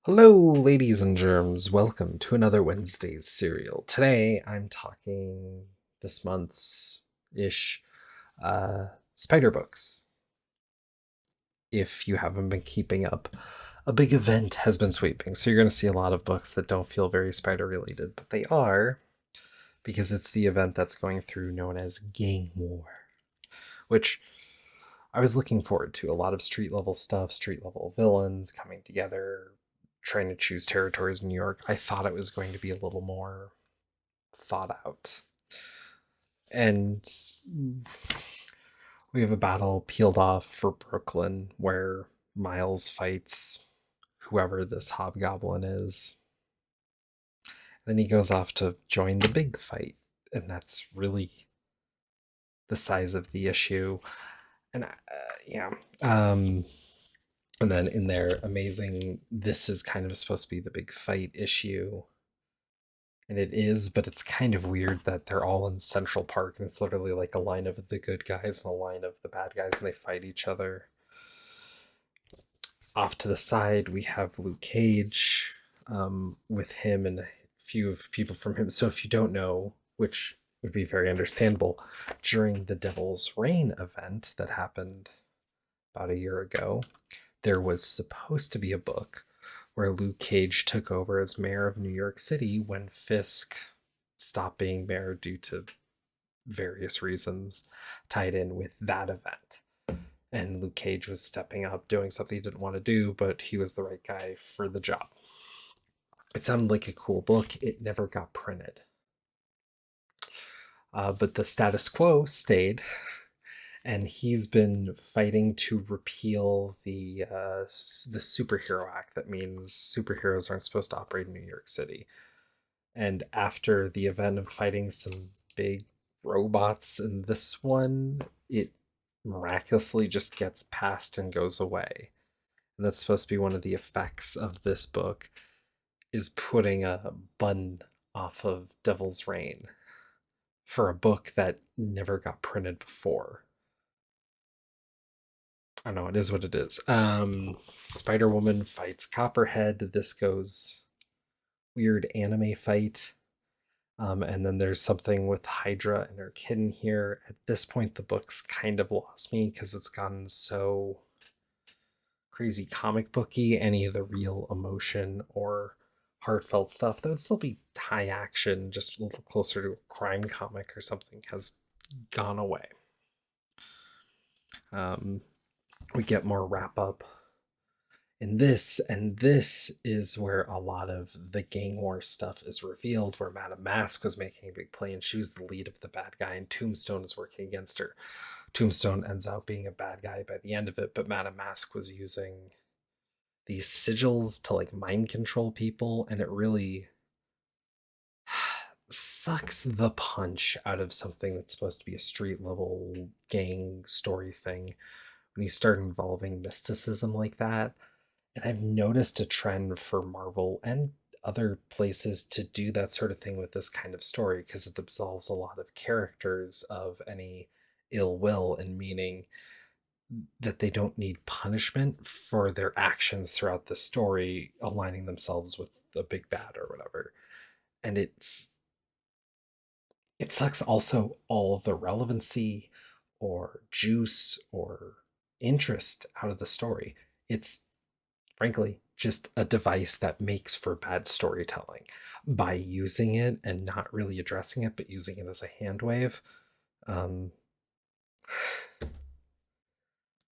Hello, ladies and germs. Welcome to another Wednesday's serial. Today, I'm talking this month's ish uh, spider books. If you haven't been keeping up, a big event has been sweeping, so you're going to see a lot of books that don't feel very spider related, but they are because it's the event that's going through known as Gang War, which I was looking forward to. A lot of street level stuff, street level villains coming together, trying to choose territories in New York. I thought it was going to be a little more thought out. And we have a battle peeled off for Brooklyn where Miles fights whoever this hobgoblin is. Then he goes off to join the big fight, and that's really the size of the issue. And yeah, and then in their amazing, this is kind of supposed to be the big fight issue. And it is, but it's kind of weird that they're all in Central Park and it's literally like a line of the good guys and a line of the bad guys and they fight each other. Off to the side, we have Luke Cage with him and a few of people from him. So if you don't know, which would be very understandable, during the Devil's Reign event that happened about a year ago, there was supposed to be a book where Luke Cage took over as mayor of New York City when Fisk stopped being mayor due to various reasons tied in with that event. And Luke Cage was stepping up, doing something he didn't want to do, but he was the right guy for the job. It sounded like a cool book. It never got printed. But the status quo stayed, and he's been fighting to repeal the superhero act that means superheroes aren't supposed to operate in New York City. And after the event of fighting some big robots in this one, it miraculously just gets passed and goes away. And that's supposed to be one of the effects of this book, is putting a bun off of Devil's Reign for a book that never got printed before. I don't know, it is what it is. Spider Woman fights Copperhead. This goes weird anime fight. And then there's something with Hydra and her kitten here. At this point, the book's kind of lost me because it's gotten so crazy comic booky. Any of the real emotion or heartfelt stuff that would still be high action, just a little closer to a crime comic or something, has gone away. We get more wrap up in this, and this is where a lot of the gang war stuff is revealed, where Madame Mask was making a big play and she was the lead of the bad guy and Tombstone is working against her. Tombstone ends up being a bad guy by the end of it, but Madame Mask was using these sigils to like mind control people, and it really sucks the punch out of something that's supposed to be a street level gang story thing when you start involving mysticism like that. And I've noticed a trend for Marvel and other places to do that sort of thing with this kind of story because it absolves a lot of characters of any ill will, and meaning that they don't need punishment for their actions throughout the story aligning themselves with the big bad or whatever. And it sucks also all the relevancy or juice or interest out of the story. It's frankly just a device that makes for bad storytelling by using it and not really addressing it, but using it as a hand wave. Um,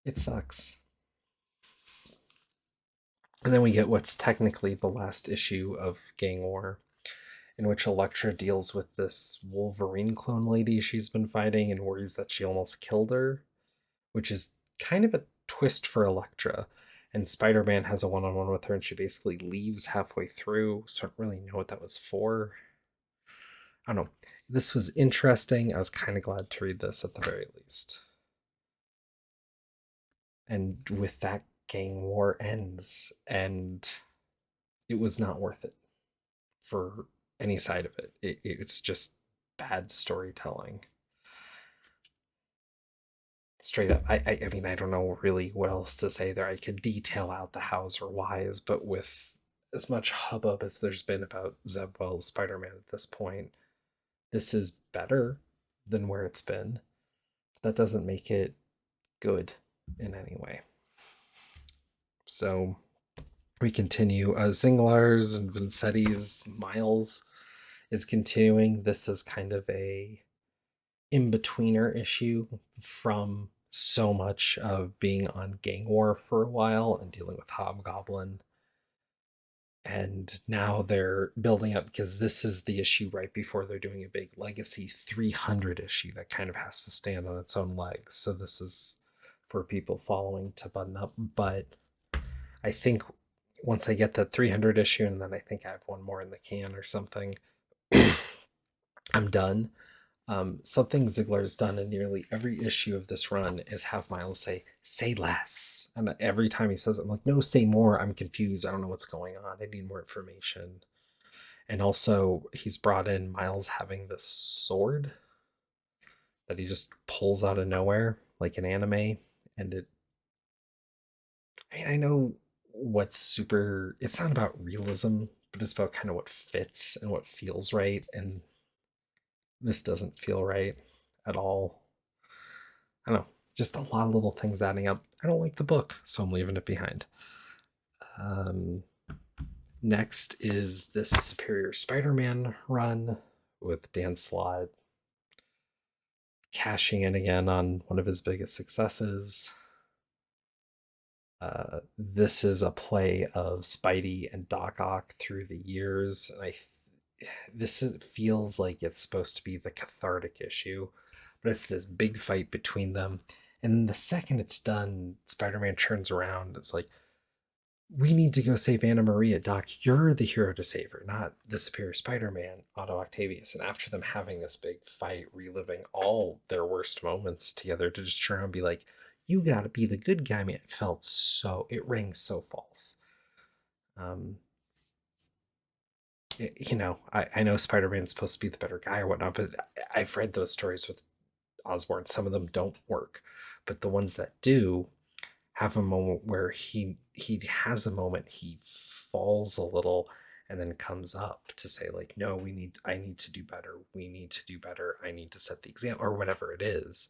it sucks. And then we get what's technically the last issue of Gang War, in which Elektra deals with this Wolverine clone lady she's been fighting and worries that she almost killed her, which is kind of a twist for Elektra. And Spider-Man has a one-on-one with her and she basically leaves halfway through, so I don't really know what that was for. I don't know. This was interesting. I was kind of glad to read this at the very least. And with that, Gang War ends, and it was not worth it for any side of it. It's just bad storytelling. Straight up. I mean, I don't know really what else to say there. I could detail out the hows or whys, but with as much hubbub as there's been about Zeb Wells' Spider-Man at this point, this is better than where it's been. That doesn't make it good in any way. So we continue. Zinglar's and Vincetti's Miles is continuing. This is kind of a in-betweener issue from so much of being on Gang War for a while and dealing with Hobgoblin. And now they're building up, because this is the issue right before they're doing a big Legacy 300 issue that kind of has to stand on its own legs. So this is for people following to button up. But I think once I get that 300 issue, and then I think I have one more in the can or something, I'm done. Something Ziegler's done in nearly every issue of this run is have Miles say less. And every time he says it, I'm like, no, say more. I'm confused. I don't know what's going on. I need more information. And also, he's brought in Miles having this sword that he just pulls out of nowhere, like an anime. And I know what's super, it's not about realism, but it's about kind of what fits and what feels right. And this doesn't feel right at all. I don't know, just a lot of little things adding up. I don't like the book, so I'm leaving it behind. Next is this Superior Spider-Man run with Dan Slott cashing in again on one of his biggest successes. This is a play of Spidey and Doc Ock through the years, and this feels like it's supposed to be the cathartic issue, but it's this big fight between them. And the second it's done, Spider-Man turns around. It's like, we need to go save Anna Maria. Doc, you're the hero to save her, not the Superior Spider-Man, Otto Octavius. And after them having this big fight, reliving all their worst moments together, to just turn around and be like, you gotta be the good guy, man. It rings so false. I know Spider-Man's supposed to be the better guy or whatnot, but I've read those stories with Osborn. Some of them don't work, but the ones that do have a moment where he has a moment, he falls a little and then comes up to say, like, no, I need to do better. We need to do better. I need to set the example, or whatever it is.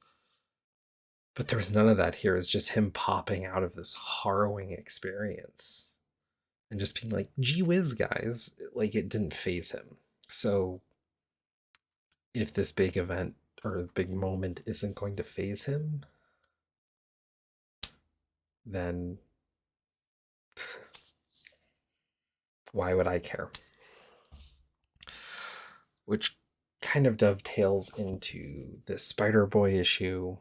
But there was none of that here. It's just him popping out of this harrowing experience and just being like, gee whiz, guys. Like, it didn't faze him. So if this big event or big moment isn't going to faze him, then why would I care? Which kind of dovetails into this SpiderBoy issue.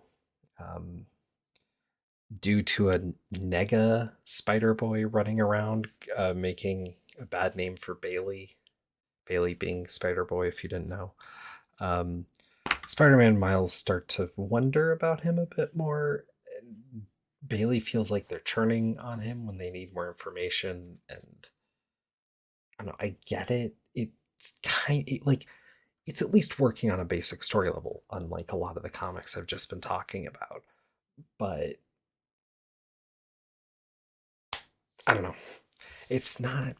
Due to a nega SpiderBoy running around, making a bad name for Bailey. Bailey being SpiderBoy, if you didn't know. Spider-Man and Miles start to wonder about him a bit more. Bailey feels like they're turning on him when they need more information, and I don't know, I get it. It's it's at least working on a basic story level, unlike a lot of the comics I've just been talking about. But I don't know. It's not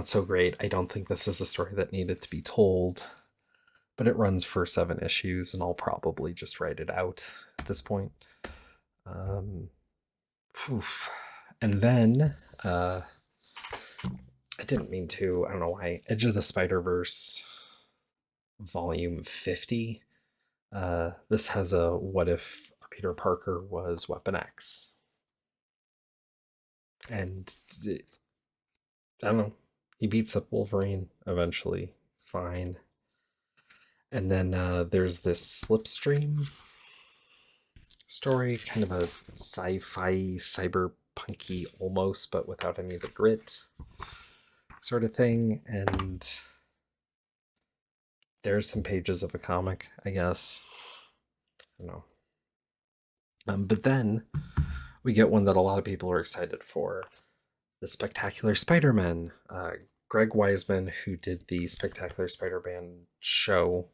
so great. I don't think this is a story that needed to be told, but it runs for 7 issues, and I'll probably just write it out at this point. And then I didn't mean to, I don't know why, Edge of the SpiderVerse volume 50. This has a what if Peter Parker was Weapon X. And I don't know, he beats up Wolverine eventually. Fine. And then there's this Slipstream story, kind of a sci-fi, cyberpunky almost, but without any of the grit sort of thing. And there's some pages of a comic, I guess. I don't know. But then we get one that a lot of people are excited for, the Spectacular Spider-Man. Greg Weisman, who did the Spectacular Spider-Man show,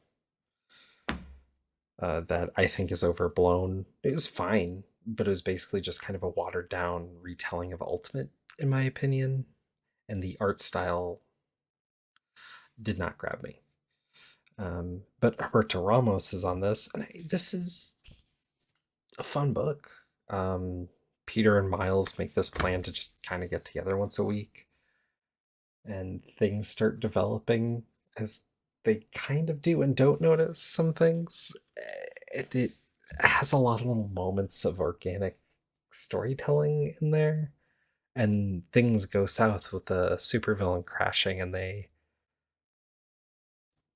that I think is overblown. It was fine, but it was basically just kind of a watered down retelling of Ultimate, in my opinion. and the art style did not grab me. But Roberto Ramos is on this, and this is a fun book. Peter and Miles make this plan to just kind of get together once a week, and things start developing as they kind of do and don't notice some things. It has a lot of little moments of organic storytelling in there, and things go south with the supervillain crashing, and they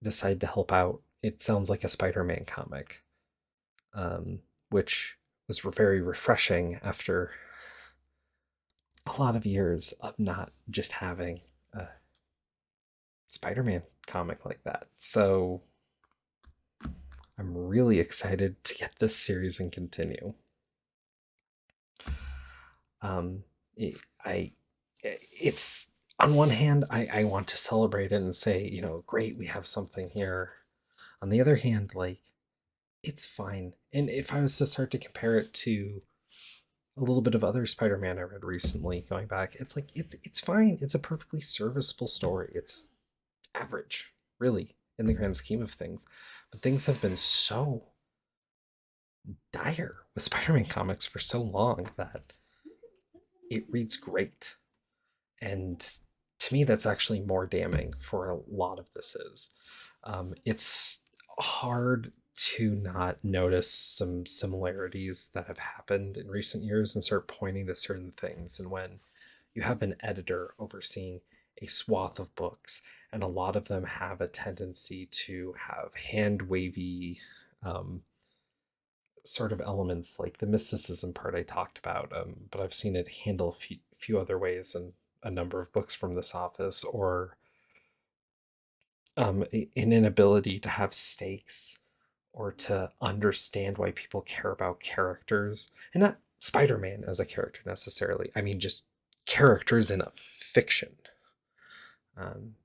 decide to help out. It sounds like a Spider-Man comic, which was very refreshing after a lot of years of not just having a Spider-Man comic like that. So I'm really excited to get this series and continue. Um, I it's on one hand, I want to celebrate it and say, great, we have something here. On the other hand, like, it's fine. And if I was to start to compare it to a little bit of other Spider-Man I read recently, going back, it's like it's fine. It's a perfectly serviceable story. It's average, really, in the grand scheme of things. But things have been so dire with Spider-Man comics for so long that it reads great. And to me, that's actually more damning for a lot of this is. It's hard to not notice some similarities that have happened in recent years and start pointing to certain things. And when you have an editor overseeing a swath of books, and a lot of them have a tendency to have hand wavy sort of elements, like the mysticism part I talked about, but I've seen it handle a few other ways in a number of books from this office, or an inability to have stakes or to understand why people care about characters, and not Spider-Man as a character necessarily. I mean, just characters in a fiction. Um,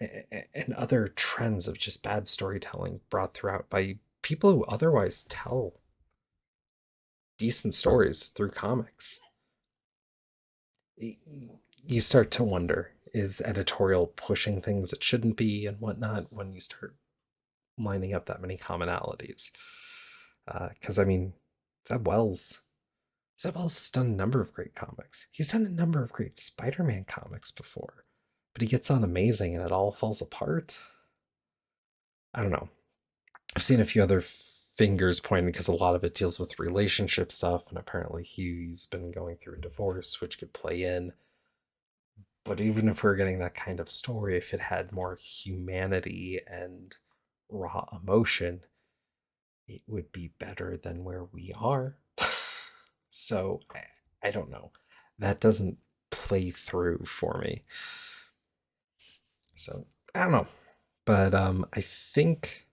and other trends of just bad storytelling brought throughout by people who otherwise tell decent stories through comics. You start to wonder, is editorial pushing things it shouldn't be and whatnot when you start lining up that many commonalities? Because I mean, Zeb Wells. Zeb Wells has done a number of great comics. He's done a number of great Spider-Man comics before, but he gets on Amazing and it all falls apart. I don't know. I've seen a few other fingers pointing because a lot of it deals with relationship stuff, and apparently he's been going through a divorce, which could play in. But even if we're getting that kind of story, if it had more humanity and raw emotion, it would be better than where we are. So I don't know. That doesn't play through for me. So I don't know. But I think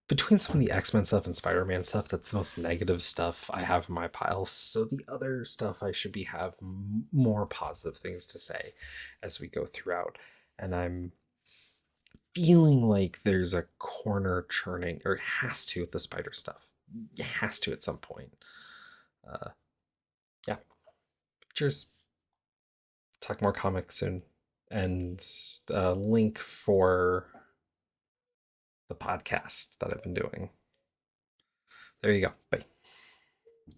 between some of the X-Men stuff and Spider-Man stuff, that's the most negative stuff I have in my pile. So the other stuff I should have more positive things to say as we go throughout. And I'm feeling like there's a corner churning, or it has to with the Spider stuff. It has to at some point. Yeah. Cheers. Talk more comics soon. And link for the podcast that I've been doing. There you go. Bye.